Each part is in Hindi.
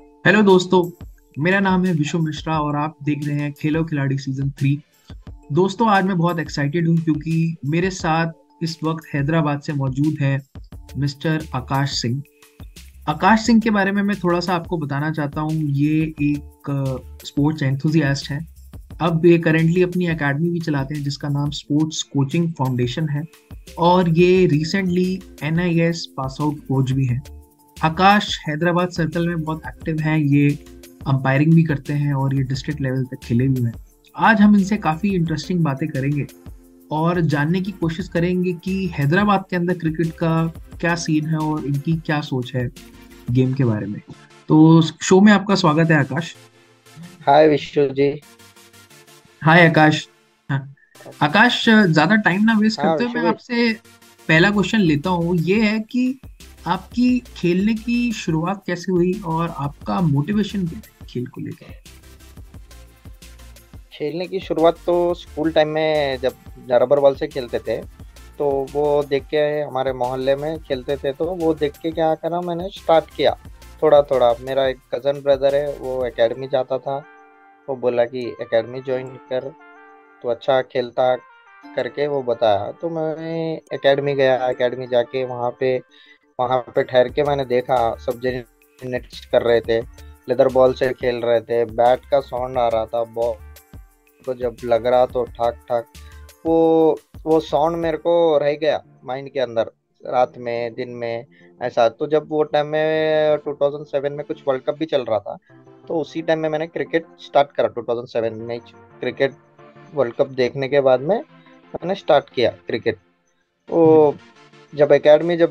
हेलो दोस्तों। मेरा नाम है विशु मिश्रा और आप देख रहे हैं खेलो खिलाड़ी सीजन 3। दोस्तों, आज मैं बहुत एक्साइटेड हूँ क्योंकि मेरे साथ इस वक्त हैदराबाद से मौजूद है मिस्टर आकाश सिंह। आकाश सिंह के बारे में मैं थोड़ा सा आपको बताना चाहता हूँ। ये एक स्पोर्ट्स एंथुजियास्ट है। अब ये करेंटली अपनी एकेडमी भी चलाते हैं जिसका नाम स्पोर्ट्स कोचिंग फाउंडेशन है। और ये recently NIS pass out coach भी है। आकाश हैदराबाद सर्कल में बहुत एक्टिव हैं। ये अंपायरिंग भी करते हैं और ये डिस्ट्रिक्ट लेवल तक खेले हुए हैं। आज हम इनसे काफ़ी इंटरेस्टिंग बातें करेंगे और जानने की कोशिश करेंगे कि हैदराबाद के अंदर क्रिकेट का क्या सीन है और इनकी क्या सोच है गेम के बारे में। तो शो में आपका स्वागत है आकाश। हाय विश्व जी। हाय आकाश। हाँ, आकाश, ज़्यादा टाइम ना वेस्ट हाँ करते हुए विश्व मैं भाई। आपसे पहला क्वेश्चन लेता हूँ। ये है कि आपकी खेलने की शुरुआत कैसे हुई और आपका मोटिवेशन क्या है खेल को लेकर। खेलने की शुरुआत तो स्कूल टाइम में जब रबर बॉल से खेलते थे, तो वो देख के हमारे मोहल्ले में खेलते थे, तो वो देख के क्या करा, मैंने स्टार्ट किया थोड़ा थोड़ा। मेरा एक कज़न ब्रदर है, वो एकेडमी जाता था। वो बोला कि एकेडमी ज्वाइन कर, तो अच्छा खेलता करके वो बताया, तो मैं एकेडमी गया। एकेडमी जाके वहाँ पे ठहर के मैंने देखा सब जने नेट्स कर रहे थे, लेदर बॉल से खेल रहे थे, बैट का साउंड आ रहा था बॉल को जब लग रहा तो ठाक ठाक। वो वो साउंड मेरे को रह गया माइंड के अंदर, रात में दिन में ऐसा। तो जब वो टाइम में 2007 में कुछ वर्ल्ड कप भी चल रहा था, तो उसी टाइम में मैंने क्रिकेट स्टार्ट करा 2007 में। क्रिकेट वर्ल्ड कप देखने के बाद में मैंने स्टार्ट किया क्रिकेट। वो जब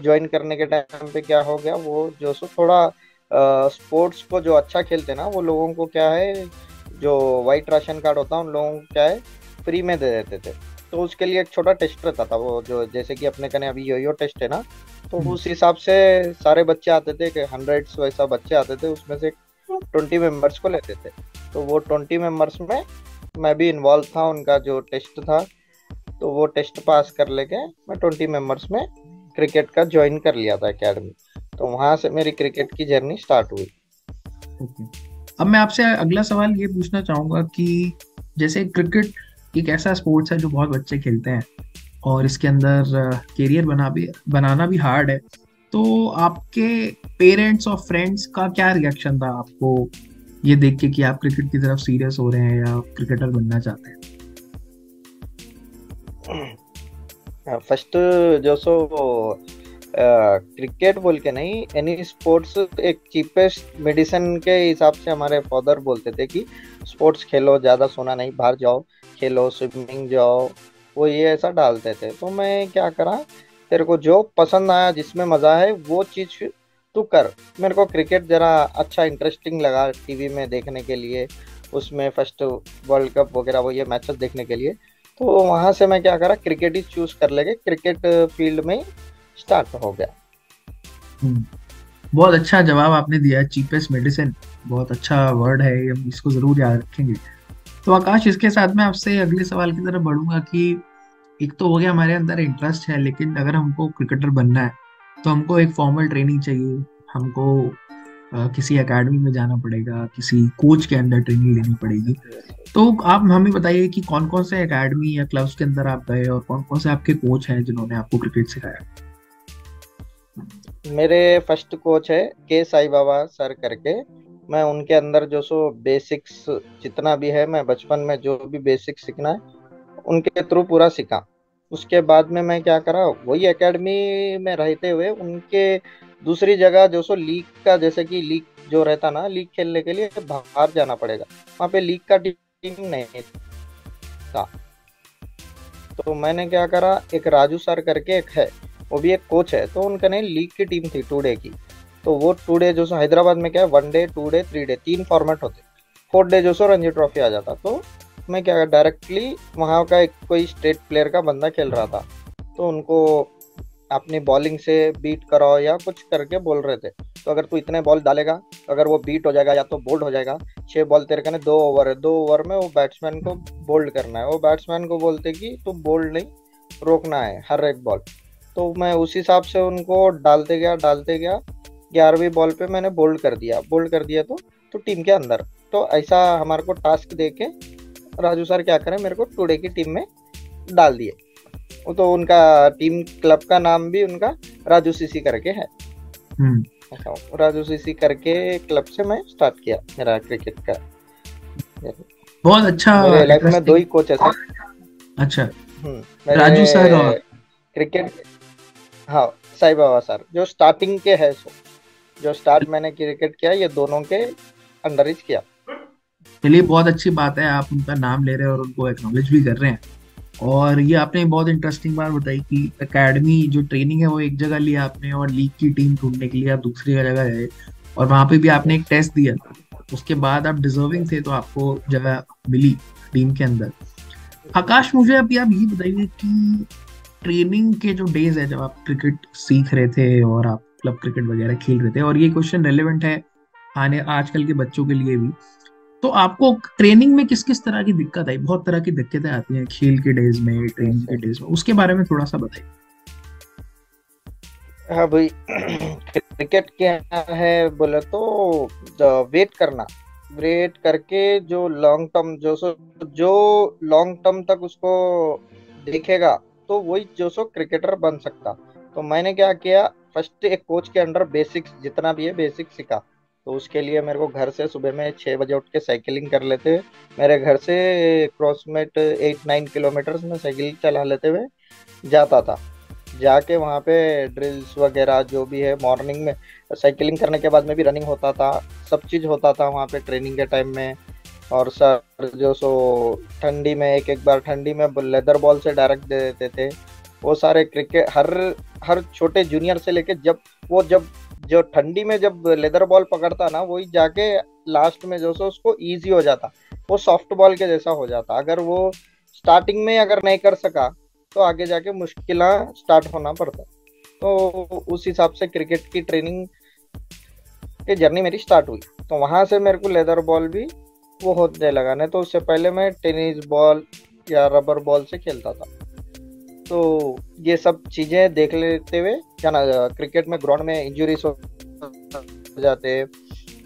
ज्वाइन करने के टाइम पे क्या हो गया, वो जो सो थोड़ा स्पोर्ट्स को जो अच्छा खेलते ना, वो लोगों को क्या है, जो वाइट राशन कार्ड होता है उन लोगों को क्या है, फ्री में दे देते थे। तो उसके लिए एक छोटा टेस्ट रहता था, वो जो जैसे कि अपने कने अभी यो टेस्ट है ना, तो हम्म। उस हिसाब से सारे बच्चे आते थे कि 100 वैसा बच्चे आते थे, उसमें से 20 मेंबर्स को लेते थे। तो वो 20 मेंबर्स में मैं भी इन्वॉल्व था। उनका जो टेस्ट था, तो वो टेस्ट पास कर लेके मैं 20 मेंबर्स में क्रिकेट का ज्वाइन कर लिया था एकेडमी। तो वहां से मेरी क्रिकेट की जर्नी स्टार्ट हुई। ओके। अब मैं आपसे अगला सवाल ये पूछना चाहूंगा कि जैसे क्रिकेट एक ऐसा स्पोर्ट्स है जो बहुत बच्चे खेलते हैं और इसके अंदर कैरियर बनाना भी हार्ड है। तो आपके पेरेंट्स और फ्रेंड्स का क्या रिएक्शन था आपको ये देख के कि आप क्रिकेट की तरफ सीरियस हो रहे हैं या क्रिकेटर बनना चाहते हैं। फर्स्ट जो सो क्रिकेट बोल के नहीं, एनी स्पोर्ट्स एक चीपेस्ट मेडिसिन के हिसाब से हमारे फादर बोलते थे कि स्पोर्ट्स खेलो, ज़्यादा सोना नहीं, बाहर जाओ, खेलो, स्विमिंग जाओ। वो ये ऐसा डालते थे। तो मैं क्या करा, तेरे को जो पसंद आया, जिसमें मज़ा है वो चीज़ तू कर। मेरे को क्रिकेट ज़रा अच्छा इंटरेस्टिंग लगा टीवी में देखने के लिए, उसमें फर्स्ट वर्ल्ड कप वगैरह वो ये मैचेस देखने के लिए। तो वहां से मैं क्या करा, क्रिकेट ही चूज कर लेके क्रिकेट फील्ड में स्टार्ट हो गया। हम्म, बहुत अच्छा जवाब आपने दिया है। चीपेस्ट मेडिसिन बहुत अच्छा वर्ड है, हम इसको जरूर याद रखेंगे। तो आकाश, इसके साथ मैं आपसे अगले सवाल की तरफ बढ़ूंगा कि एक तो हो गया हमारे अंदर इंटरेस्ट है, लेकिन अगर हमको क्रिकेटर बनना है तो हमको एक फॉर्मल ट्रेनिंग चाहिए। हमको किसी एकेडमी में जाना पड़ेगा, किसी कोच के अंदर ट्रेनिंग लेनी पड़ेगी। तो आप हमें बताइए कि कौन कौन से एकेडमी या क्लब्स के अंदर आप गए और कौन कौन से आपके कोच हैं जिन्होंने आपको क्रिकेट सिखाया। मेरे फर्स्ट कोच है के साई बाबा सर करके। मैं उनके अंदर जो सो बेसिक्स जितना भी है, मैं बचपन में जो भी बेसिक सीखना है उनके थ्रू पूरा सीखा। उसके बाद में मैं क्या करा, वही एकेडमी में रहते हुए उनके दूसरी जगह जो सो लीग का, जैसे कि लीग जो रहता ना, लीग खेलने के लिए बाहर जाना पड़ेगा। वहाँ पे लीग का टीम नहीं था। तो मैंने क्या करा, एक राजू सर करके एक है, वो भी एक कोच है, तो उनका नहीं लीग की टीम थी 2 डे की। तो वो 2 डे जो सो हैदराबाद में क्या है, 1 डे 2 डे 3 डे 3 फॉर्मेट होते। 4th डे जो सो रणजी ट्रॉफी आ जाता। तो मैं क्या डायरेक्टली वहाँ का एक कोई स्टेट प्लेयर का बंदा खेल रहा था, तो उनको अपनी बॉलिंग से बीट कराओ या कुछ करके बोल रहे थे। तो अगर तू इतने बॉल डालेगा, अगर वो बीट हो जाएगा या तो बोल्ड हो जाएगा। 6 बॉल तेरे कहने 2 ओवर है, 2 ओवर में वो बैट्समैन को बोल्ड करना है। वो बैट्समैन को बोलते कि तू बोल्ड नहीं, रोकना है हर एक बॉल। तो मैं उस हिसाब से उनको डालते गया डालते गया। 11वीं बॉल पे मैंने बोल्ड कर दिया तो टीम के अंदर। तो ऐसा हमारे को टास्क दे के राजू सर क्या करें, मेरे को टुडे की टीम में डाल दिए। वो तो उनका टीम क्लब का नाम भी उनका राजू सीसी करके है। हम्म। ऐसा राजू सीसी करके क्लब से मैं स्टार्ट किया मेरा क्रिकेट का। बहुत अच्छा, मेरे लाइफ में दो इंटरेस्टिंग। ही कोच है सर। अच्छा, मेरे राजू सर और क्रिकेट, हाँ, साई बाबा सर जो स्टार्टिंग के है, सो जो स्टार्ट मैंने क्रिकेट किया ये दोनों के अंडर ही किया। चलिए, बहुत अच्छी बात है, आप उनका नाम ले रहे हैं और उनको एक्नॉलेज भी कर रहे हैं। और ये आपने बहुत इंटरेस्टिंग बात बताई कि एकेडमी जो ट्रेनिंग है वो एक जगह लिया आपने, और लीग की टीम ढूंढने के लिए आप दूसरी जगह गए, और वहां पे भी आपने एक टेस्ट दिया। उसके बाद आप डिजर्विंग थे तो आपको जगह मिली टीम के अंदर। आकाश, मुझे अभी आप ये बताइए कि ट्रेनिंग के जो डेज है जब आप क्रिकेट सीख रहे थे और आप क्लब क्रिकेट वगैरह खेल रहे थे, और ये क्वेश्चन रेलेवेंट है आने आजकल के बच्चों के लिए भी, तो आपको ट्रेनिंग में किस किस तरह की दिक्कत आई? बहुत तरह की दिक्कतें आती हैं खेल के डेज में, ट्रेनिंग के डेज में, उसके बारे में थोड़ा सा बताइए। हाँ भाई, क्रिकेट क्या है बोले तो वेट करना, वेट करके जो लॉन्ग टर्म जो लॉन्ग टर्म तक उसको देखेगा तो वही जो सो क्रिकेटर बन सकता। तो मैंने क्या किया, फर्स्ट एक कोच के अंडर बेसिक्स जितना भी है बेसिक सीखा। तो उसके लिए मेरे को घर से सुबह में 6 बजे उठ के साइकिलिंग कर लेते हुए, मेरे घर से अप्रॉक्सीमेट 8-9 किलोमीटर में साइकिल चला लेते हुए जाता था। जाके वहाँ पे ड्रिल्स वगैरह जो भी है मॉर्निंग में, साइकिलिंग करने के बाद में भी रनिंग होता था, सब चीज़ होता था वहाँ पे ट्रेनिंग के टाइम में। और सर जो सो ठंडी में एक एक बार ठंडी में लेदर बॉल से डायरेक्ट दे देते थे। वो सारे क्रिकेट हर हर छोटे जूनियर से लेके जब जो ठंडी में जब लेदर बॉल पकड़ता ना, वही जाके लास्ट में जो सो उसको इजी हो जाता, वो सॉफ्ट बॉल के जैसा हो जाता। अगर वो स्टार्टिंग में अगर नहीं कर सका तो आगे जाके मुश्किल स्टार्ट होना पड़ता। तो उस हिसाब से क्रिकेट की ट्रेनिंग की जर्नी मेरी स्टार्ट हुई। तो वहां से मेरे को लेदर बॉल भी वो होने लगा। नहीं तो उससे पहले मैं टेनिस बॉल या रबर बॉल से खेलता था। तो ये सब चीजें देख लेते हुए क्या ना, क्रिकेट में ग्राउंड में इंजुरीज हो जाते,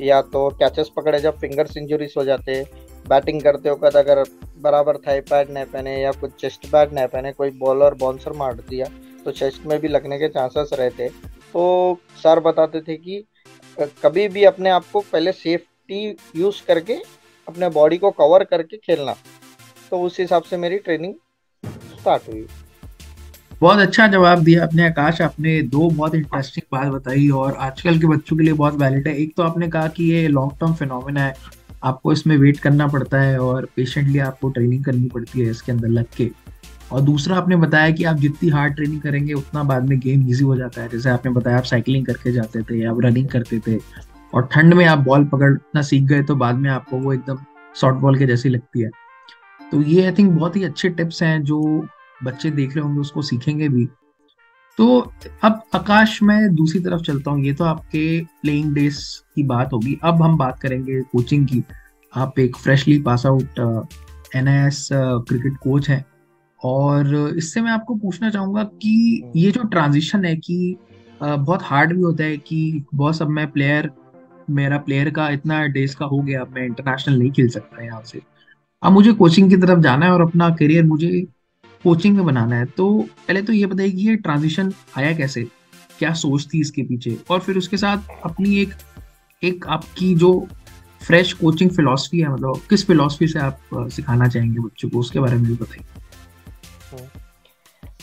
या तो कैचेस पकड़े जब फिंगर्स इंजुरीज हो जाते, बैटिंग करते वक्त अगर बराबर थाई पैड नहीं पहने या कुछ चेस्ट पैड नहीं पहने, कोई बॉलर बाउंसर मार दिया तो चेस्ट में भी लगने के चांसेस रहते। तो सर बताते थे कि कभी भी अपने आप को पहले सेफ्टी यूज करके अपने बॉडी को कवर करके खेलना। तो उस हिसाब से मेरी ट्रेनिंग स्टार्ट हुई। बहुत अच्छा जवाब दिया आपने आकाश। आपने दो बहुत इंटरेस्टिंग बात बताई और आजकल के बच्चों के लिए बहुत वैलिड है। एक तो आपने कहा कि ये लॉन्ग टर्म फिनोमेना है, आपको इसमें वेट करना पड़ता है और पेशेंटली आपको ट्रेनिंग करनी पड़ती है इसके अंदर लग के। और दूसरा आपने बताया कि आप जितनी हार्ड ट्रेनिंग करेंगे उतना बाद में गेम इजी हो जाता है। जैसे आपने बताया आप साइकिलिंग करके जाते थे, आप रनिंग करते थे, और ठंड में आप बॉल पकड़ना सीख गए तो बाद में आपको वो एकदम शॉर्ट बॉल के जैसी लगती है। तो ये आई थिंक बहुत ही अच्छे टिप्स हैं जो बच्चे देख रहे होंगे उसको सीखेंगे भी। तो अब आकाश, मैं दूसरी तरफ चलता हूँ। ये तो आपके प्लेइंग डेज की बात होगी, अब हम बात करेंगे कोचिंग की। आप एक freshly pass out NIS cricket coach हैं, और इससे मैं आपको पूछना चाहूंगा कि ये जो ट्रांजिशन है कि बहुत हार्ड भी होता है कि बॉस अब मैं प्लेयर, मेरा प्लेयर का इतना डेज का हो गया, अब मैं इंटरनेशनल नहीं खेल सकता यहाँ से, अब मुझे कोचिंग की तरफ जाना है और अपना करियर मुझे कोचिंग में बनाना है। तो पहले तो ये बताइए कि ये ट्रांजिशन आया कैसे, क्या सोच थी इसके पीछे, और फिर उसके साथ अपनी एक एक आपकी जो फ्रेश कोचिंग फिलॉसफी है, मतलब किस फिलॉसफी से आप सिखाना चाहेंगे बच्चों को, उसके बारे में भी बताइए।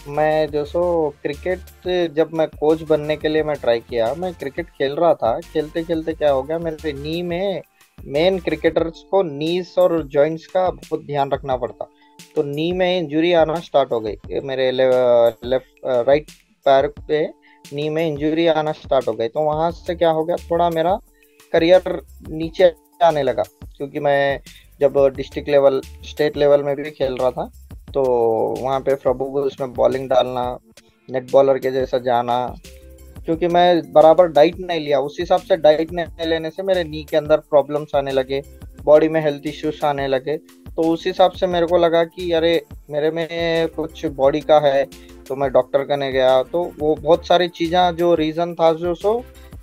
मैं जो सो क्रिकेट जब मैं कोच बनने के लिए मैं ट्राई किया, मैं क्रिकेट खेल रहा था, खेलते खेलते क्या हो गया मेरे नी में, मेन क्रिकेटर्स को नीज और जॉइंट्स का बहुत ध्यान रखना पड़ता। तो नी में इंजुरी आना स्टार्ट हो गई, मेरे लेफ्ट राइट पैर पे नी में इंजुरी आना स्टार्ट हो गई। तो वहां से क्या हो गया, थोड़ा मेरा करियर नीचे आने लगा। क्योंकि मैं जब डिस्ट्रिक्ट लेवल स्टेट लेवल में भी खेल रहा था, तो वहाँ पे प्रभु उसमें बॉलिंग डालना, नेट बॉलर के जैसा जाना, क्योंकि मैं बराबर डाइट नहीं लिया, उस हिसाब से डाइट नहीं लेने से मेरे नी के अंदर प्रॉब्लम्स आने लगे, बॉडी में हेल्थ इश्यूज आने लगे। तो उस हिसाब से मेरे को लगा कि अरे मेरे में कुछ बॉडी का है। तो मैं डॉक्टर करने गया, तो वो बहुत सारी चीज़ें जो रीज़न था जो सो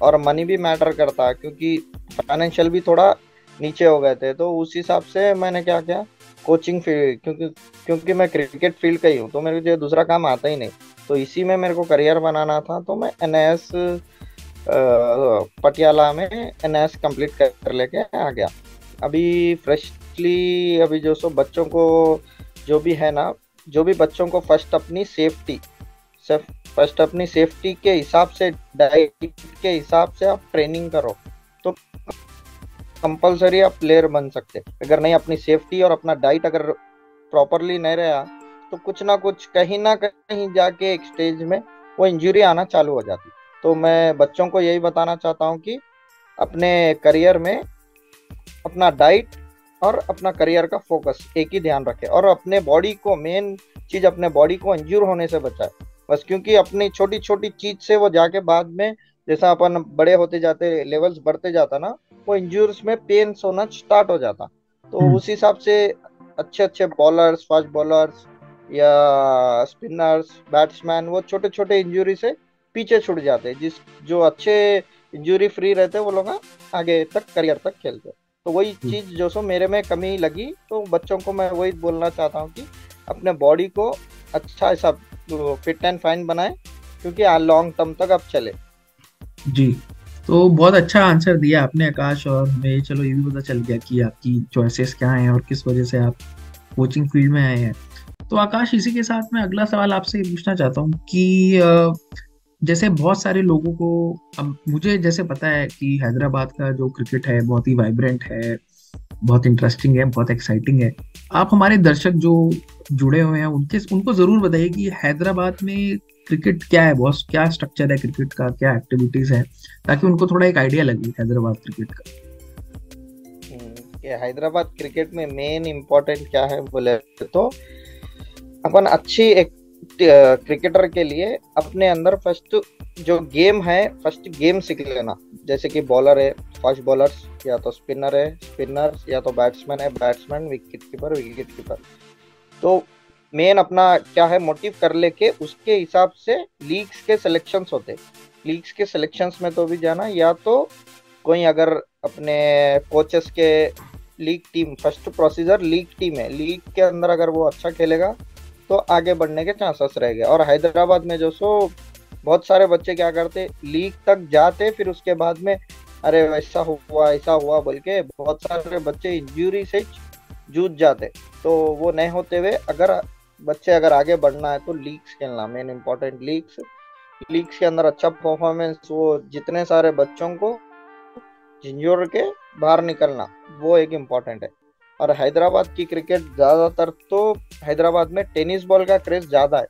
और मनी भी मैटर करता है, क्योंकि फाइनेंशियल भी थोड़ा नीचे हो गए थे। तो उस हिसाब से मैंने क्या किया, कोचिंग फील्ड, क्योंकि क्योंकि मैं क्रिकेट फील्ड का ही हूँ, तो मेरे को जो दूसरा काम आता ही नहीं, तो इसी में मेरे को करियर बनाना था। तो मैं एनआईएस पटियाला में एनआईएस कंप्लीट कर लेके आ गया। अभी फ्रेशली अभी जो सो बच्चों को जो भी है ना, जो भी बच्चों को फर्स्ट अपनी सेफ्टी के हिसाब से, डाइट के हिसाब से आप ट्रेनिंग करो तो कंपलसरी आप प्लेयर बन सकते। अगर नहीं, अपनी सेफ्टी और अपना डाइट अगर प्रॉपरली नहीं रहा, तो कुछ ना कहीं जाके एक स्टेज में वो इंजरी आना चालू हो जाती। तो मैं बच्चों को यही बताना चाहता हूँ कि अपने करियर में अपना डाइट और अपना करियर का फोकस एक ही ध्यान रखे, और अपने बॉडी को, मेन चीज अपने बॉडी को इंज्यूर होने से बचाए बस। क्योंकि अपनी छोटी छोटी चीज से वो जाके बाद में, जैसा अपन बड़े होते जाते, लेवल्स बढ़ते जाता ना, वो इंज्यूर्स में पेन होना स्टार्ट हो जाता। तो उस हिसाब से अच्छे अच्छे बॉलर्स, फास्ट बॉलर्स या स्पिनर्स, बैट्समैन, वो छोटे छोटे इंजरी से पीछे छूट जाते, जो अच्छे इंजरी फ्री रहते वो लोग आगे तक करियर तक खेलते। तो वही चीज जो सो मेरे में कमी लगी, तो बच्चों को मैं वही बोलना चाहता हूँ कि अपने बॉडी को अच्छा ऐसा फिट एंड फाइन बनाए, क्योंकि लॉन्ग टर्म तक आप चले। जी, तो बहुत अच्छा आंसर दिया आपने आकाश, और हमें चलो ये भी पता चल गया कि आपकी चॉइसेस क्या हैं और किस वजह से आप कोचिंग फील्ड में आए हैं। तो आकाश, इसी के साथ मैं अगला सवाल आपसे पूछना चाहता हूँ कि जैसे बहुत सारे लोगों को, अब मुझे जैसे पता है कि हैदराबाद का जो क्रिकेट है बहुत ही वाइब्रेंट है, बहुत इंटरेस्टिंग है, बहुत एक्साइटिंग है। आप हमारे दर्शक जो जुड़े हुए हैं उनको जरूर बताइए कि हैदराबाद में क्रिकेट क्या है, बॉस, क्या स्ट्रक्चर है क्रिकेट का, क्या एक्टिविटीज है, ताकि उनको थोड़ा एक आइडिया लगे हैदराबाद क्रिकेट का। हैदराबाद क्रिकेट में मेन इम्पोर्टेंट क्या है बोले तो, अपन अच्छी एक क्रिकेटर के लिए अपने अंदर फर्स्ट जो गेम है, फर्स्ट गेम सीख लेना। जैसे कि बॉलर है, फास्ट बॉलर्स, या तो स्पिनर है, स्पिनर्स, या तो बैट्समैन है, batsman, wicket keeper, wicket keeper. तो मेन अपना क्या है मोटिव कर लेके उसके हिसाब से लीग्स के सिलेक्शंस होते। लीग्स के सिलेक्शंस में तो भी जाना, या तो कोई अगर अपने कोचेस के league team, first procedure league team है, लीग के अंदर अगर वो अच्छा खेलेगा तो आगे बढ़ने के चांसेस रहेंगे। और हैदराबाद में जो सो बहुत सारे बच्चे क्या करते, लीग तक जाते, फिर उसके बाद में अरे ऐसा हुआ बोल के बहुत सारे बच्चे इंजरी से जूझ जाते। तो वो नहीं होते हुए अगर आगे बढ़ना है तो लीग्स खेलना मेन इम्पोर्टेंट। लीग्स के अंदर अच्छा परफॉर्मेंस, वो जितने सारे बच्चों को झिंझोर के बाहर निकलना, वो एक इम्पोर्टेंट है। और हैदराबाद की क्रिकेट ज्यादातर तो हैदराबाद में टेनिस बॉल का क्रेज ज्यादा है,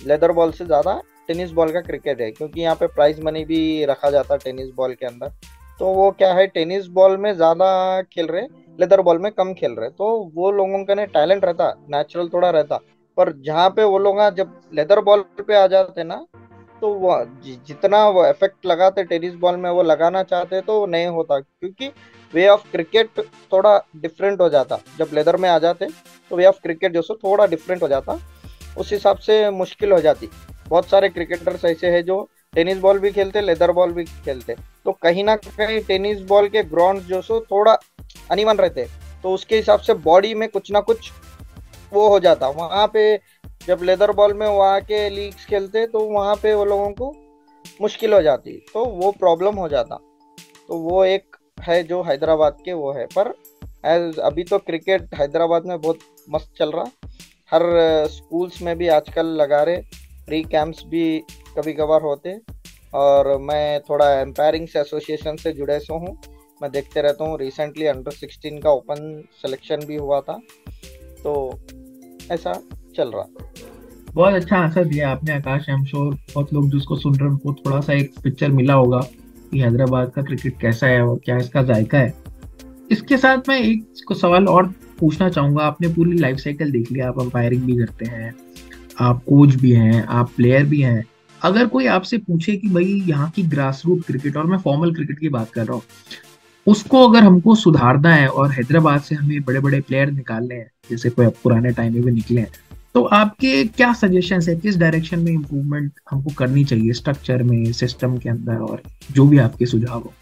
लेदर बॉल से ज्यादा टेनिस बॉल का क्रिकेट है, क्योंकि यहाँ पे प्राइज मनी भी रखा जाता है टेनिस बॉल के अंदर। तो वो क्या है, टेनिस बॉल में ज्यादा खेल रहे, लेदर बॉल में कम खेल रहे। तो वो लोगों का टैलेंट रहता, नेचुरल थोड़ा रहता, पर जहाँ पे वो लोग जब लेदर बॉल पे आ जाते ना, तो वो जितना वो इफेक्ट लगाते टेनिस बॉल में वो लगाना चाहते तो नहीं होता, क्योंकि वे ऑफ क्रिकेट थोड़ा डिफरेंट हो जाता। जब लेदर में आ जाते तो वे ऑफ क्रिकेट जो सो थोड़ा डिफरेंट हो जाता, उस हिसाब से मुश्किल हो जाती। बहुत सारे क्रिकेटर्स ऐसे हैं जो टेनिस बॉल भी खेलते, लेदर बॉल भी खेलते, तो कहीं ना कहीं टेनिस बॉल के ग्राउंड जो सो थोड़ा अनइवन रहते, तो उसके हिसाब से बॉडी में कुछ ना कुछ वो हो जाता। वहां पे जब लेदर बॉल में वहां के लीग्स खेलते तो वहां पे वो लोगों को मुश्किल हो जाती, तो वो प्रॉब्लम हो जाता। तो वो एक है जो हैदराबाद के वो है। पर अभी तो क्रिकेट हैदराबाद में बहुत मस्त चल रहा, हर स्कूल्स में भी आजकल लगा रहे, प्री कैंप्स भी कभी कभार होते। और मैं थोड़ा एम्पायरिंग से एसोसिएशन से जुड़े सो हूँ, मैं देखते रहता हूँ। रिसेंटली अंडर-16 का ओपन सिलेक्शन भी हुआ था, तो ऐसा चल रहा। बहुत अच्छा आंसर दिया आपने आकाश। आई एम श्योर बहुत लोग जिसको सुन रहे हैं उनको थोड़ा सा एक पिक्चर मिला होगा कि हैदराबाद का क्रिकेट कैसा है और क्या इसका जायका है। इसके साथ मैं एक सवाल और पूछना चाहूंगा। आपने पूरी लाइफ साइकिल देख लिया, आप अंपायरिंग भी करते हैं, आप कोच भी हैं, आप प्लेयर भी हैं। अगर कोई आपसे पूछे कि भाई यहाँ की ग्रास रूट क्रिकेट, और मैं फॉर्मल क्रिकेट की बात कर रहा हूँ, उसको अगर हमको सुधारना है और हैदराबाद से हमें बड़े बड़े प्लेयर निकालने हैं, जैसे कोई पुराने टाइम में भी निकले हैं, तो आपके क्या सजेशंस है, किस डायरेक्शन में इम्प्रूवमेंट हमको करनी चाहिए स्ट्रक्चर में, सिस्टम के अंदर, और जो भी आपके सुझाव हो।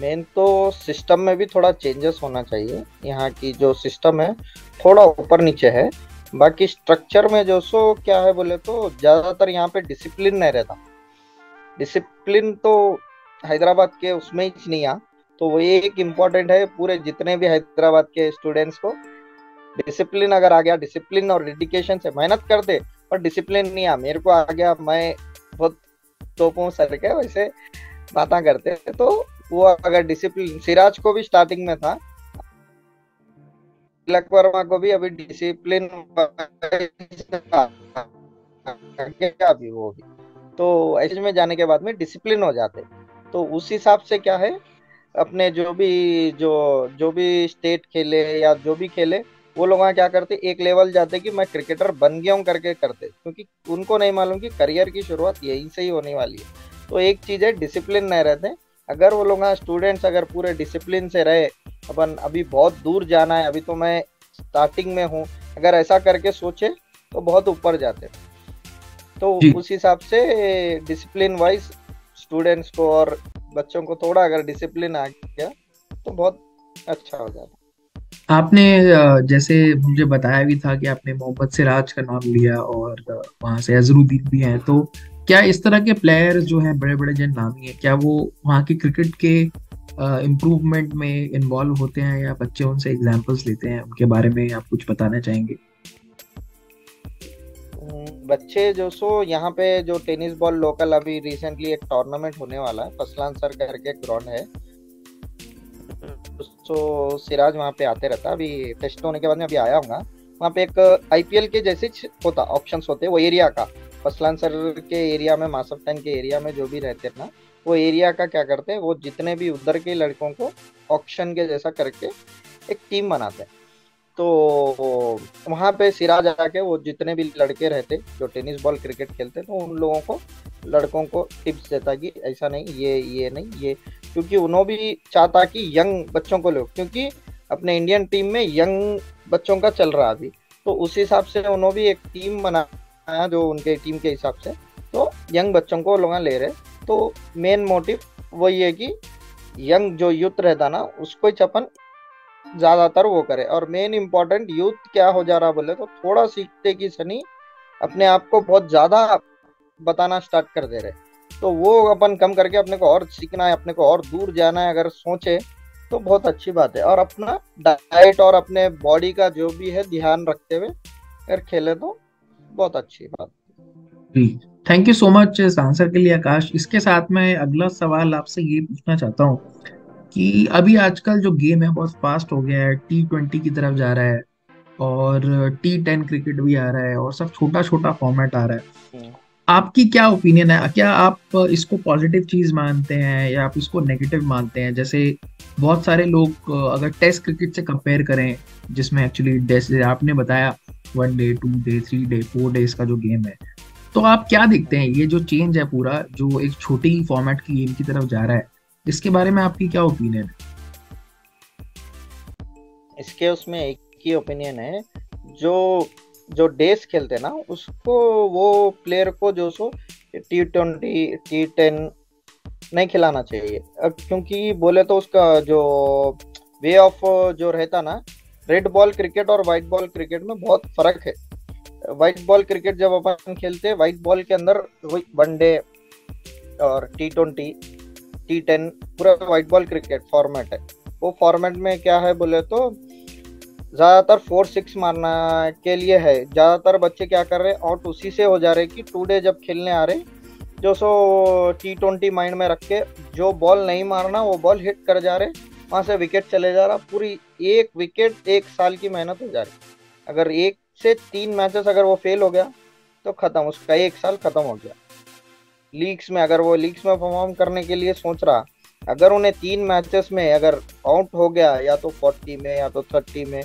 मेन तो सिस्टम में भी थोड़ा चेंजेस होना चाहिए। यहाँ की जो सिस्टम है थोड़ा ऊपर नीचे है। बाकी स्ट्रक्चर में जो सो क्या है बोले तो ज़्यादातर यहाँ पे डिसिप्लिन नहीं रहता। डिसिप्लिन तो हैदराबाद के उसमें ही नहीं आ, तो वो एक इम्पोर्टेंट है पूरे जितने भी हैदराबाद के स्टूडेंट्स को। डिसिप्लिन अगर आ गया, डिसिप्लिन और डेडिकेशन से मेहनत करते, पर डिसिप्लिन नहीं आ, मेरे को आ गया, मैं बहुत तोपों सर के वैसे बातें करते, तो वो अगर डिसिप्लिन, सिराज को भी स्टार्टिंग में था, तिलक वर्मा को भी अभी डिसिप्लिन अभी वो भी, तो ऐसे में जाने के बाद में डिसिप्लिन हो जाते। तो उस हिसाब से क्या है, अपने जो भी स्टेट खेले या जो भी खेले, वो लोग वहाँ क्या करते, एक लेवल जाते कि मैं क्रिकेटर बन गया हूँ करके करते, क्योंकि उनको नहीं मालूम कि करियर की शुरुआत यहीं से ही होने वाली है। तो एक चीज है, डिसिप्लिन नहीं रहते। अगर वो लोग स्टूडेंट्स अगर पूरे डिसिप्लिन से रहे, अपन अभी बहुत दूर जाना है, अभी तो मैं स्टार्टिंग में हूँ, अगर ऐसा करके सोचे तो बहुत ऊपर जाते। तो जी। उस हिसाब से डिसिप्लिन वाइज स्टूडेंट्स को और बच्चों को थोड़ा अगर डिसिप्लिन आ गया तो बहुत अच्छा हो जाता। आपने जैसे मुझे बताया भी था कि आपने मोहम्मद सिराज का नाम लिया, और वहां से अजरुद्दीन भी हैं, तो क्या इस तरह के प्लेयर जो हैं बड़े बड़े जिन नामी हैं, क्या वो वहाँ की क्रिकेट के इम्प्रूवमेंट में इन्वॉल्व होते हैं, या बच्चे उनसे एग्जांपल्स लेते हैं? उनके बारे में आप कुछ बताना चाहेंगे? बच्चे जो सो यहाँ पे जो टेनिस बॉल लोकल अभी रिसेंटली एक टूर्नामेंट होने वाला है, फसलान सर करके ग्राउंड है, तो सिराज वहाँ पे आते रहता। अभी टेस्ट होने के बाद में अभी आया हूँ वहाँ पे। एक आईपीएल के जैसे होता ऑप्शंस होते, वो एरिया का, फसलान सर के एरिया में, मासफ्टन के एरिया में जो भी रहते ना, वो एरिया का क्या करते हैं, वो जितने भी उधर के लड़कों को ऑक्शन के जैसा करके एक टीम बनाते हैं। तो वहाँ पे सिराज आके वो जितने भी लड़के रहते जो टेनिस बॉल क्रिकेट खेलते, तो उन लोगों को, लड़कों को टिप्स देता कि ऐसा नहीं, ये नहीं ये, क्योंकि उन्होंने भी चाहता कि यंग बच्चों को लो, क्योंकि अपने इंडियन टीम में यंग बच्चों का चल रहा अभी, तो उस हिसाब से उन्होंने भी एक टीम बनाया जो उनके टीम के हिसाब से, तो यंग बच्चों को लोग ले रहे। तो मेन मोटिव वही है कि यंग जो यूथ रहता ना, उसको ही अपन ज्यादातर वो करे। और मेन इम्पोर्टेंट यूथ क्या हो जा रहा बोले तो थोड़ा सीखते कि सनी अपने आप को बहुत ज्यादा बताना स्टार्ट कर दे रहे, तो वो अपन कम करके अपने को और सीखना है, अपने को और दूर जाना है अगर सोचे, तो बहुत अच्छी बात है। और अपना डाइट और अपने बॉडी का जो भी है ध्यान रखते हुए अगर खेले तो बहुत अच्छी बात। जी, थैंक यू सो मच इस आंसर के लिए आकाश। इसके साथ मैं अगला सवाल आपसे ये पूछना चाहता हूँ कि अभी आजकल जो गेम है बहुत फास्ट हो गया है, T20 की तरफ जा रहा है, और T10 क्रिकेट भी आ रहा है, और सब छोटा छोटा फॉर्मेट आ रहा है। हम्म। आपकी क्या ओपिनियन है? क्या आप इसको पॉजिटिव चीज मानते हैं, या आप इसको नेगेटिव मानते हैं? जैसे बहुत सारे लोग अगर टेस्ट क्रिकेट से कंपेयर करें, जिसमें एक्चुअली जैसे आपने बताया 1 डे, 2 डे, 3 डे, 4 डेज का जो गेम है, तो आप क्या देखते हैं ये जो चेंज है पूरा, जो एक छोटी फॉर्मेट की गेम की तरफ जा रहा है, इसके बारे में आपकी क्या ओपिनियन है? इसके उसमें एक ही ओपिनियन है, जो जो डेस खेलते ना उसको, वो प्लेयर को जो सो T20 T10 नहीं खिलाना चाहिए। अब क्योंकि बोले तो उसका जो वे ऑफ जो रहता ना, रेड बॉल क्रिकेट और व्हाइट बॉल क्रिकेट में बहुत फर्क है। व्हाइट बॉल क्रिकेट जब अपन खेलते हैं, व्हाइट बॉल के अंदर वही 1 डे और T20 T10 पूरा व्हाइट बॉल क्रिकेट फॉर्मेट है। वो फॉर्मेट में क्या है बोले तो ज्यादातर 4-6 मारना के लिए है। ज्यादातर बच्चे क्या कर रहे हैं, आउट उसी से हो जा रहे कि 2 डे जब खेलने आ रहे, जो सो T20 माइंड में रख के जो बॉल नहीं मारना वो बॉल हिट कर जा रहे, वहां से विकेट चले जा रहा। पूरी एक विकेट 1 साल की मेहनत हो जा रही। अगर 1 से 3 मैचेस अगर वो फेल हो गया तो खत्म, उसका 1 साल खत्म हो गया। लीग्स में अगर वो लीग्स में परफॉर्म करने के लिए सोच रहा, अगर उन्हें 3 मैचेस में अगर आउट हो गया, या तो 40 में या तो 30 में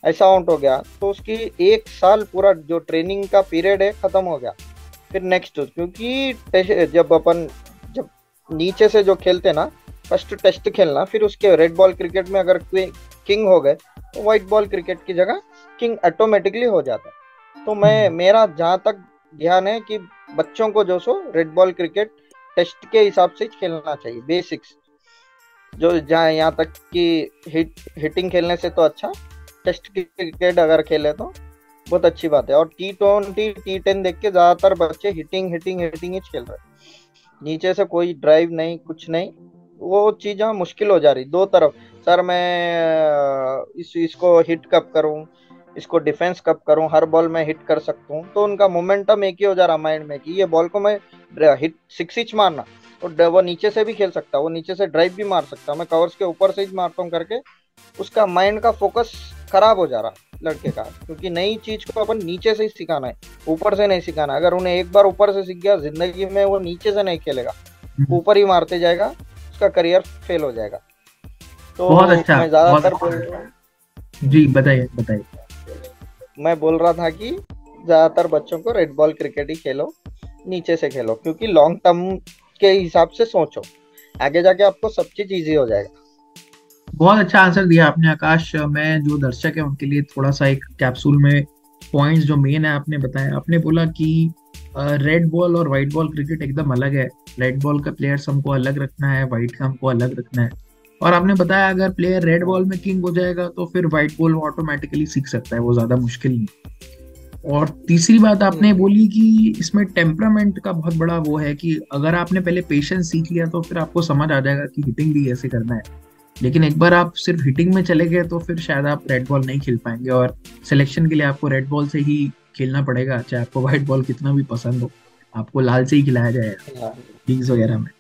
ऐसा आउट हो गया, तो उसकी 1 साल पूरा जो ट्रेनिंग का पीरियड है खत्म हो गया। फिर नेक्स्ट, क्योंकि जब नीचे से जो खेलते ना, फर्स्ट टेस्ट खेलना, फिर उसके रेड बॉल क्रिकेट में अगर किंग हो गए तो व्हाइट बॉल क्रिकेट की जगह टेस्टिंग ऑटोमेटिकली हो जाता है। तो मैं मेरा जहाँ तक ध्यान है कि बच्चों को जो सो रेड बॉल क्रिकेट टेस्ट के हिसाब से खेलना चाहिए, बेसिक्स जो जहाँ यहाँ तक कि हिटिंग खेलने से तो अच्छा टेस्ट क्रिकेट अगर खेले तो बहुत अच्छी बात है। और T20 T10 देख के ज्यादातर बच्चे हिटिंग हिटिंग हिटिंग ही खेल रहे हैं, नीचे से कोई ड्राइव नहीं, कुछ नहीं। वो चीज मुश्किल हो जा रही दो तरफ। सर मैं इसको हिट कब करूं, इसको डिफेंस कब करूं, हर बॉल में हिट कर सकता हूं, तो उनका मोमेंटम एक ही हो जा रहा माइंड में कि ये बॉल को मैं हिट सिक्स हिच मारना, तो वो नीचे से भी खेल सकता, वो नीचे से ड्राइव भी मार सकता, मैं कवर्स के ऊपर से ही मारता हूँ करके उसका माइंड का फोकस खराब हो जा रहा लड़के का। क्योंकि नई चीज को अपन नीचे से ही सिखाना है, ऊपर से नहीं सिखाना। अगर उन्हें एक बार ऊपर से सीख गया, जिंदगी में वो नीचे से नहीं खेलेगा, ऊपर ही मारते जाएगा, उसका करियर फेल हो जाएगा। तो बहुत अच्छा, मैं ज्यादातर बोल रहा हूँ, जी बताइए बताइए। मैं बोल रहा था कि ज्यादातर बच्चों को रेड बॉल क्रिकेट ही खेलो, नीचे से खेलो, क्योंकि लॉन्ग टर्म के हिसाब से सोचो, आगे जाके आपको सब चीज इजी हो जाएगा। बहुत अच्छा आंसर दिया आपने आकाश। मैं जो दर्शक है उनके लिए थोड़ा सा एक कैप्सूल में पॉइंट्स जो मेन है आपने बताया। आपने बोला कि रेड बॉल और व्हाइट बॉल क्रिकेट एकदम अलग है, रेड बॉल का प्लेयर्स हमको अलग रखना है, व्हाइट का हमको अलग रखना है। और आपने बताया अगर प्लेयर रेड बॉल में किंग हो जाएगा तो फिर व्हाइट बॉल ऑटोमेटिकली सीख सकता है, वो ज्यादा मुश्किल नहीं। और तीसरी बात आपने बोली कि इसमें टेम्परामेंट का बहुत बड़ा वो है कि अगर आपने पहले पेशेंस सीख लिया तो फिर आपको समझ आ जाएगा कि हिटिंग भी ऐसे करना है। लेकिन एक बार आप सिर्फ हिटिंग में चले गए तो फिर शायद आप रेड बॉल नहीं खेल पाएंगे, और सिलेक्शन के लिए आपको रेड बॉल से ही खेलना पड़ेगा, चाहे आपको व्हाइट बॉल कितना भी पसंद हो, आपको लाल से ही खिलाया जाएगा लीग्स वगैरह में।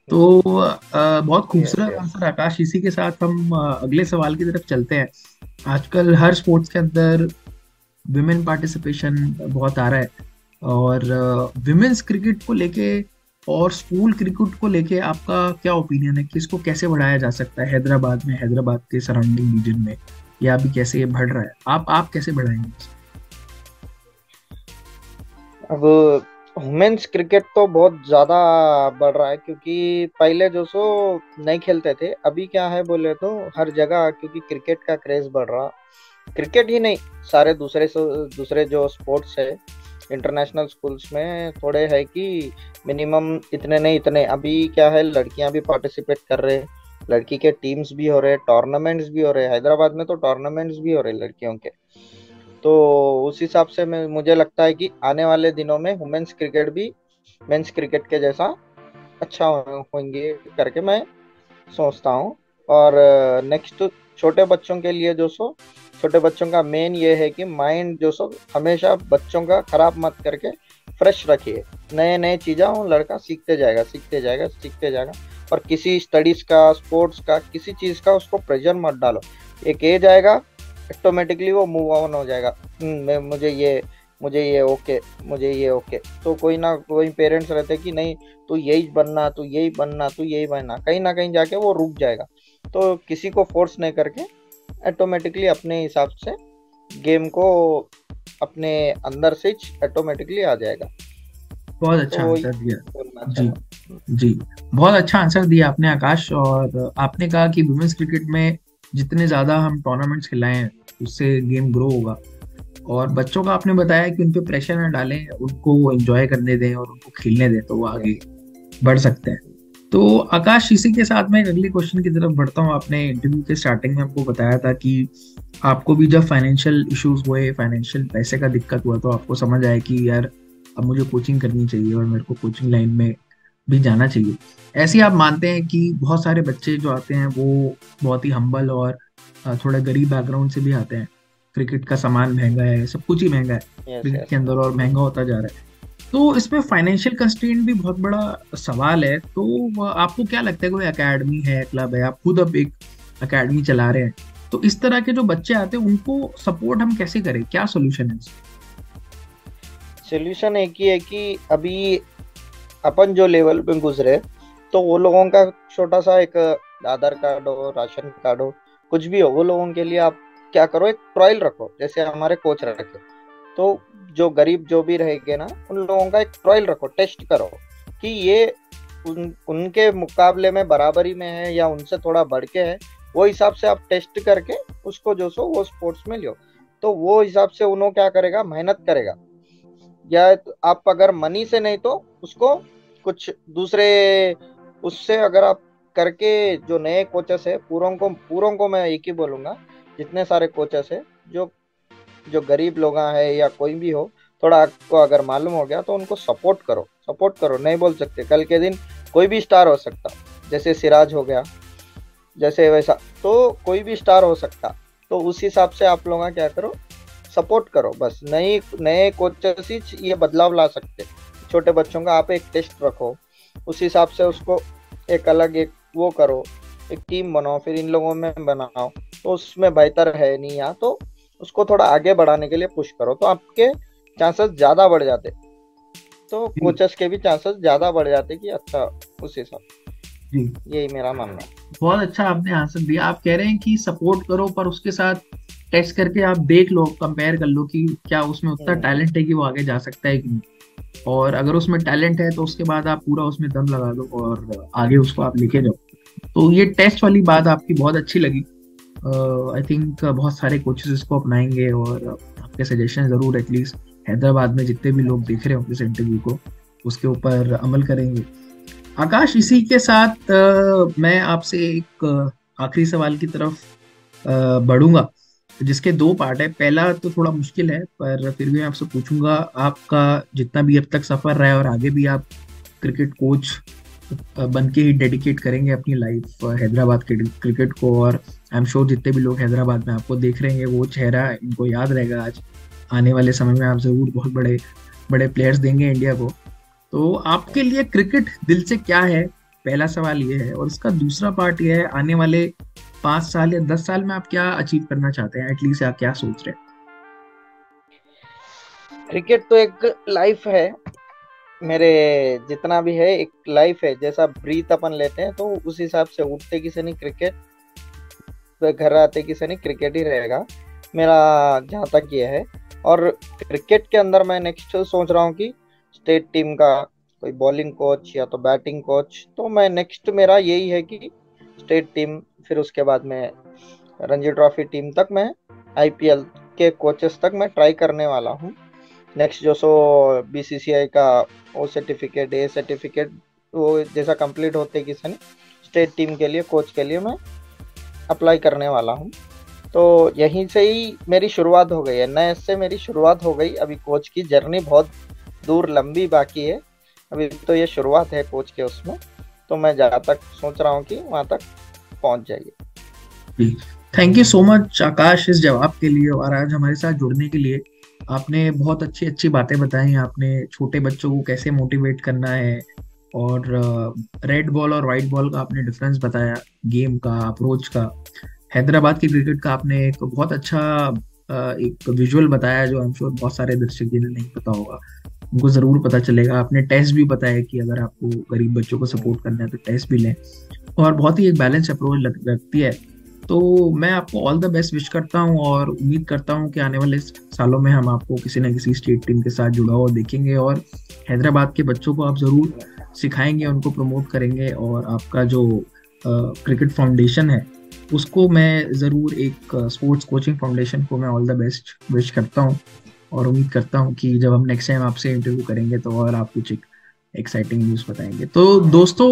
तो बहुत खूबसूरत आंसर आकाश। इसी के साथ हम अगले सवाल की तरफ चलते हैं। आजकल हर स्पोर्ट्स के अंदर विमेन पार्टिसिपेशन बहुत आ रहा है, और विमेन्स क्रिकेट को लेके और स्कूल क्रिकेट को लेके आपका क्या ओपिनियन है कि इसको कैसे बढ़ाया जा सकता है हैदराबाद में, हैदराबाद के सराउंडिंग रीजन में, या अभी कैसे ये बढ़ रहा है? आप कैसे बढ़ाएंगे? अब वुमेन्स क्रिकेट तो बहुत ज्यादा बढ़ रहा है, क्योंकि पहले जो सो नहीं खेलते थे, अभी क्या है बोले तो हर जगह क्योंकि क्रिकेट का क्रेज बढ़ रहा। क्रिकेट ही नहीं, सारे दूसरे जो स्पोर्ट्स है इंटरनेशनल स्कूल्स में थोड़े है कि मिनिमम इतने नहीं इतने, अभी क्या है लड़कियां भी पार्टिसिपेट कर रहे, लड़की के टीम्स भी हो रहे, टूर्नामेंट्स भी हो रहे, हैदराबाद में तो टूर्नामेंट्स भी हो रहे लड़कियों के। तो उस हिसाब से मुझे लगता है कि आने वाले दिनों में वुमेन्स क्रिकेट भी मेंस क्रिकेट के जैसा अच्छा होंगे करके मैं सोचता हूँ। और नेक्स्ट छोटे बच्चों के लिए जो सो छोटे बच्चों का मेन ये है कि माइंड जो सो हमेशा बच्चों का खराब मत करके फ्रेश रखिए, नए नए चीज़ें वो लड़का सीखते जाएगा सीखते जाएगा सीखते जाएगा। और किसी स्टडीज का, स्पोर्ट्स का, किसी चीज़ का उसको प्रेशर मत डालो। एक एज आएगा ऑटोमेटिकली वो मूव ऑन हो जाएगा, मुझे ये ओके। तो कोई ना कोई पेरेंट्स रहते कि नहीं तू यही बनना, तू यही बनना, तू यही बनना, कहीं ना कहीं जाके वो रुक जाएगा। तो किसी को फोर्स नहीं करके ऑटोमेटिकली अपने हिसाब से गेम को अपने अंदर से ऑटोमेटिकली आ जाएगा। बहुत अच्छा तो आंसर दिया जी। जी, बहुत अच्छा आंसर दिया आपने आकाश। और आपने कहा कि वुमेन्स क्रिकेट में जितने ज्यादा हम टूर्नामेंट्स खिलाएं उससे गेम ग्रो होगा, और बच्चों का आपने बताया कि उन पे प्रेशर ना डालें, उनको एंजॉय करने दें और उनको खेलने दें तो वो आगे बढ़ सकते हैं। तो आकाश, इसी के साथ मैं अगले क्वेश्चन की तरफ बढ़ता हूँ। आपने इंटरव्यू के स्टार्टिंग में हमको बताया था कि आपको भी जब फाइनेंशियल इश्यूज हुए, फाइनेंशियल पैसे का दिक्कत हुआ, तो आपको समझ आया कि यार अब मुझे कोचिंग करनी चाहिए और मेरे को कोचिंग लाइन में भी जाना चाहिए। ऐसे ही आप मानते हैं कि बहुत सारे बच्चे जो आते हैं वो बहुत ही हम्बल और थोड़ा गरीब बैकग्राउंड से भी आते हैं। क्रिकेट का सामान महंगा है, सब कुछ ही महंगा है क्रिकेट के अंदर, और महंगा होता जा रहा है। तो इसमें फाइनेंशियल कंस्ट्रेंट भी बहुत बड़ा सवाल है। तो आपको क्या लगता है, कोई एकेडमी है, क्लब है, आप खुद अब एक एकेडमी चला रहे हैं, तो इस तरह के जो बच्चे आते हैं उनको सपोर्ट हम कैसे करें, क्या सोल्यूशन है? सोल्यूशन एक ही है कि अभी अपन जो लेवल पे गुजरे, तो वो लोगों का छोटा सा एक आधार कार्ड हो, राशन कार्ड हो, कुछ भी हो, वो लोगों के लिए आप क्या करो, एक ट्रायल रखो, जैसे हमारे कोच रखे। तो जो गरीब जो भी रहेंगे ना, उन लोगों का एक ट्रायल रखो, टेस्ट करो कि ये उनके मुकाबले में बराबरी में है या उनसे थोड़ा बढ़ के है। वो हिसाब से आप टेस्ट करके उसको जो सो वो स्पोर्ट्स में लियो। तो वो हिसाब से उन्होंने क्या करेगा, मेहनत करेगा। या तो आप अगर मनी से नहीं तो उसको कुछ दूसरे उससे अगर आप करके, जो नए कोचेस है पूरों को मैं एक ही बोलूंगा, जितने सारे कोचेस है, जो जो गरीब लोग हैं या कोई भी हो, थोड़ा आपको अगर मालूम हो गया तो उनको सपोर्ट करो, सपोर्ट करो। नहीं बोल सकते, कल के दिन कोई भी स्टार हो सकता, जैसे सिराज हो गया, जैसे वैसा तो कोई भी स्टार हो सकता। तो उस हिसाब से आप लोग क्या करो, सपोर्ट करो बस। नई नए कोचेस ही ये बदलाव ला सकते। छोटे बच्चों का आप एक टेस्ट रखो, उस हिसाब से उसको एक अलग एक वो करो, एक टीम बनाओ, फिर इन लोगों में बनाओ। तो उसमें बेहतर है नहीं यहाँ, तो उसको थोड़ा आगे बढ़ाने के लिए पुश करो, तो आपके चांसेस ज़्यादा बढ़ जाते। तो जी कोचेस के भी चांसेस ज़्यादा बढ़ जाते कि अच्छा, उस हिसाब। जी। यही मेरा मानना है। बहुत अच्छा आपने आंसर दिया। आप कह रहे हैं कि सपोर्ट करो पर उसके साथ टेस्ट करके आप देख लो, कंपेयर कर लो कि क्या उसमें उतना हम्म, टैलेंट है कि वो आगे जा सकता है कि नहीं। और अगर उसमें टैलेंट है तो उसके बाद आप पूरा उसमें दम लगा दो और आगे उसको आप लेके जाओ। तो ये टेस्ट वाली बात आपकी बहुत अच्छी लगी। आई थिंक बहुत सारे कोचेस इसको अपनाएंगे और आपके सजेशन जरूर एटलीस्ट हैदराबाद में जितने भी लोग देख रहे होंगे इस इंटरव्यू को उसके ऊपर अमल करेंगे। आकाश, इसी के साथ मैं आपसे एक आखिरी सवाल की तरफ बढ़ूंगा, जिसके दो पार्ट है। पहला तो थोड़ा मुश्किल है पर फिर भी मैं आपसे पूछूंगा, आपका जितना भी अब तक सफर रहा है और आगे भी आप क्रिकेट कोच बन के ही डेडिकेट करेंगे अपनी लाइफ हैदराबाद के क्रिकेट को, और आई एम श्योर जितने भी लोग हैदराबाद में आपको देख रहे हैं वो चेहरा इनको याद रहेगा। आज आने वाले समय में आप जरूर बहुत बड़े बड़े प्लेयर्स देंगे इंडिया को। तो आपके लिए क्रिकेट दिल से क्या है, पहला सवाल ये है। और इसका दूसरा पार्ट ये है, आने वाले 5 साल या 10 साल में आप क्या अचीव करना चाहते हैं, एटलीस्ट आप क्या सोच रहे क्रिकेट तो एक लाइफ है मेरे, जितना भी है एक लाइफ है। जैसा ब्रीथ अपन लेते हैं तो उस हिसाब से उठते किसी नहीं क्रिकेट, तो घर आते किसी नहीं क्रिकेट ही रहेगा मेरा, जहाँ तक ये है। और क्रिकेट के अंदर मैं नेक्स्ट सोच रहा हूँ कि स्टेट टीम का कोई बॉलिंग कोच या तो बैटिंग कोच, तो मैं नेक्स्ट मेरा यही है कि स्टेट टीम, फिर उसके बाद में रणजी ट्रॉफी टीम तक मैं, आईपीएल के कोचेस तक मैं ट्राई करने वाला हूँ। नेक्स्ट जो सो बीसीसीआई का वो सर्टिफिकेट, ए सर्टिफिकेट, वो जैसा कंप्लीट होते किसी ने स्टेट टीम के लिए कोच के लिए मैं अप्लाई करने वाला हूँ। तो यहीं से ही मेरी शुरुआत हो गई है, नए से मेरी शुरुआत हो गई। अभी कोच की जर्नी बहुत दूर लंबी बाकी है, अभी तो ये शुरुआत है कोच के उसमें। तो मैं जहाँ तक सोच रहा हूँ कि वहाँ तक पहुँच जाइए। हैं? थैंक यू सो मच आकाश इस जवाब के लिए और आज हमारे साथ जुड़ने के लिए। आपने बहुत अच्छी अच्छी बातें बताई। आपने छोटे बच्चों को कैसे मोटिवेट करना है और रेड बॉल और वाइट बॉल का आपने डिफरेंस बताया, गेम का अप्रोच का। हैदराबाद की क्रिकेट का आपने एक बहुत अच्छा एक विजुअल बताया जो आई एम श्योर बहुत सारे दर्शक जिन्हें नहीं पता होगा उनको जरूर पता चलेगा। आपने टेस्ट भी बताया कि अगर आपको गरीब बच्चों को सपोर्ट करना है तो टेस्ट भी लें, और बहुत ही एक बैलेंस अप्रोच लगती है। तो मैं आपको ऑल द बेस्ट विश करता हूँ और उम्मीद करता हूँ कि आने वाले सालों में हम आपको किसी न किसी स्टेट टीम के साथ जुड़ा हुआ देखेंगे और हैदराबाद के बच्चों को आप जरूर सिखाएंगे, उनको प्रमोट करेंगे। और आपका जो क्रिकेट फाउंडेशन है उसको मैं ज़रूर एक स्पोर्ट्स कोचिंग फाउंडेशन को मैं ऑल द बेस्ट विश करता हूँ। और उम्मीद करता हूँ कि जब हम नेक्स्ट टाइम आपसे इंटरव्यू करेंगे तो और आप कुछ एक एक्साइटिंग न्यूज़ बताएंगे। तो दोस्तों,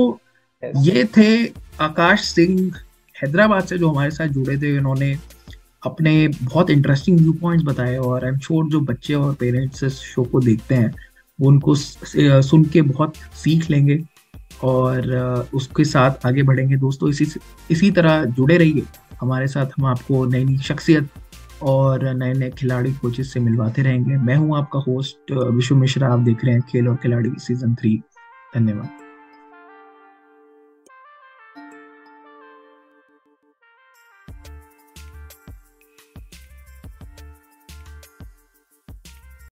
Yes. ये थे आकाश सिंह हैदराबाद से जो हमारे साथ जुड़े थे। इन्होंने अपने बहुत इंटरेस्टिंग व्यू पॉइंट्स बताए और आई एम श्योर जो बच्चे और पेरेंट्स इस शो को देखते हैं वो उनको सुन के बहुत सीख लेंगे और उसके साथ आगे बढ़ेंगे। दोस्तों, इसी तरह जुड़े रहिए हमारे साथ। हम आपको नई नई शख्सियत और नए नए खिलाड़ी कोचेस से मिलवाते रहेंगे। मैं हूं आपका होस्ट विशु मिश्रा। आप देख रहे हैं खेल और खिलाड़ी सीजन 3। धन्यवाद।